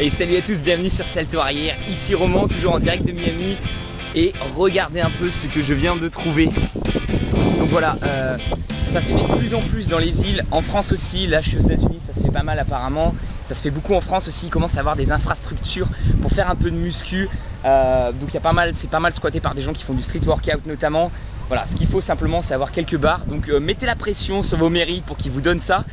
Et salut à tous, bienvenue sur Salto Arrière, ici Roman, toujours en direct de Miami. Et regardez un peu ce que je viens de trouver. Donc voilà, ça se fait de plus en plus dans les villes, en France aussi, là je suis aux États-Unis, ça se fait pas mal apparemment. Ça se fait beaucoup en France aussi, il commence à avoir des infrastructures pour faire un peu de muscu. Donc il y a pas mal, c'est pas mal squatté par des gens qui font du street workout notamment. Voilà, ce qu'il faut simplement c'est avoir quelques barres. Donc mettez la pression sur vos mérites pour qu'ils vous donnent ça.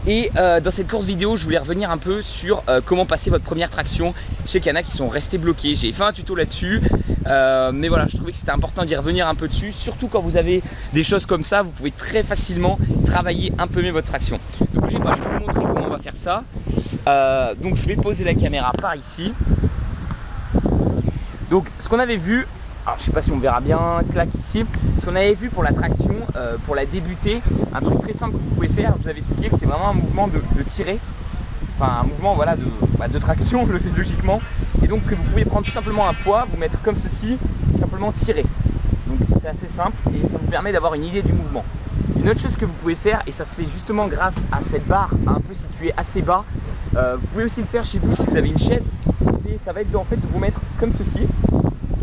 Et dans cette courte vidéo, je voulais revenir un peu sur comment passer votre première traction. Je sais qu'il y en a qui sont restés bloqués, j'ai fait un tuto là-dessus. Mais voilà, je trouvais que c'était important d'y revenir un peu dessus. Surtout quand vous avez des choses comme ça, vous pouvez très facilement travailler un peu mieux votre traction. Ne bougez pas, je vais vous montrer comment on va faire ça. Donc je vais poser la caméra par ici. Donc ce qu'on avait vu, alors je sais pas si on verra bien, clac ici. Ce qu'on avait vu pour la traction, pour la débuter, un truc très simple que vous pouvez faire, je vous avais expliqué que c'était vraiment un mouvement de tirer. Enfin un mouvement voilà, de traction logiquement. Et donc que vous pouvez prendre tout simplement un poids, vous mettre comme ceci, et simplement tirer. Donc c'est assez simple et ça vous permet d'avoir une idée du mouvement. Une autre chose que vous pouvez faire, et ça se fait justement grâce à cette barre un peu située assez bas, vous pouvez aussi le faire chez vous si vous avez une chaise. Ça va être en fait de vous mettre comme ceci.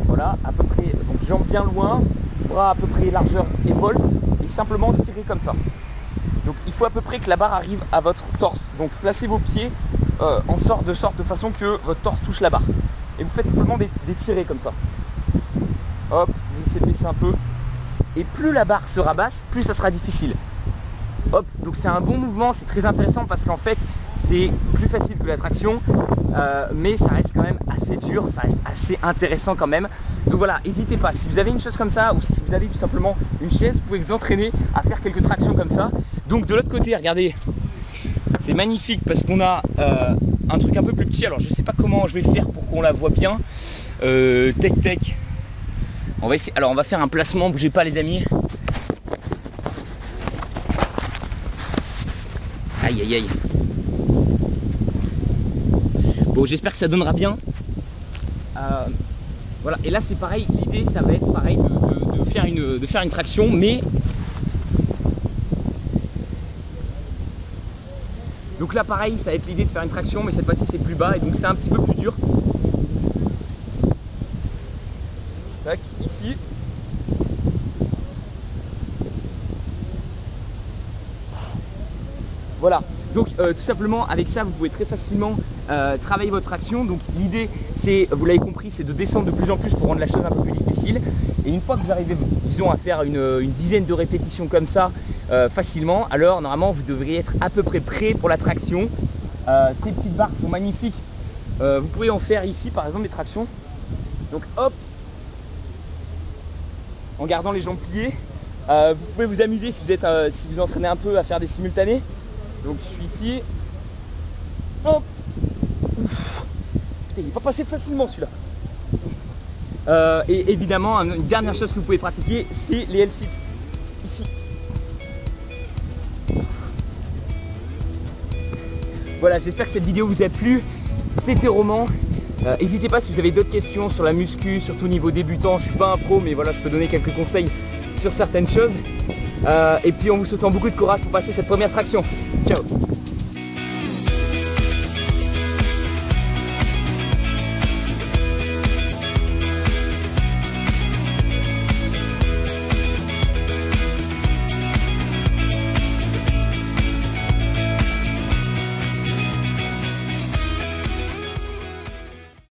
Voilà, à peu près, donc jambes bien loin, bras à peu près largeur épaule, et simplement tirer comme ça. Donc il faut à peu près que la barre arrive à votre torse. Donc placez vos pieds de sorte de façon que votre torse touche la barre. Et vous faites simplement des tirés comme ça. Hop, vous essayez de baisser un peu. Et plus la barre sera basse, plus ça sera difficile. Hop, donc c'est un bon mouvement, c'est très intéressant parce qu'en fait c'est plus facile que la traction, mais ça reste quand même assez dur, ça reste assez intéressant quand même. Donc voilà, n'hésitez pas, si vous avez une chose comme ça ou si vous avez tout simplement une chaise, vous pouvez vous entraîner à faire quelques tractions comme ça. Donc de l'autre côté, regardez, c'est magnifique parce qu'on a un truc un peu plus petit. Alors je sais pas comment je vais faire pour qu'on la voit bien. Tech. On va essayer. Alors on va faire un placement, bougez pas les amis. Aïe aïe aïe. Bon, j'espère que ça donnera bien. Voilà, et là c'est pareil, l'idée ça va être pareil de faire une traction, mais donc là pareil, ça va être l'idée de faire une traction, mais cette fois-ci c'est plus bas et donc c'est un petit peu plus dur. Tac, ici. Voilà, donc tout simplement avec ça vous pouvez très facilement travailler votre traction. Donc l'idée c'est, vous l'avez compris, c'est de descendre de plus en plus pour rendre la chose un peu plus difficile. Et une fois que vous arrivez, disons, à faire une dizaine de répétitions comme ça facilement, alors normalement vous devriez être à peu près prêt pour la traction. Ces petites barres sont magnifiques, vous pouvez en faire ici par exemple des tractions. Donc hop, en gardant les jambes pliées, vous pouvez vous amuser si vous entraînez un peu à faire des simultanés. Donc je suis ici. Hop. Ouf. Putain, il n'est pas passé facilement celui-là. Et évidemment, une dernière chose que vous pouvez pratiquer, c'est les L-sit. Ici. Voilà, j'espère que cette vidéo vous a plu. C'était Roman. N'hésitez pas si vous avez d'autres questions sur la muscu, surtout niveau débutant. Je ne suis pas un pro, mais voilà, je peux donner quelques conseils sur certaines choses. Et puis en vous souhaitant beaucoup de courage pour passer cette première traction. Ciao.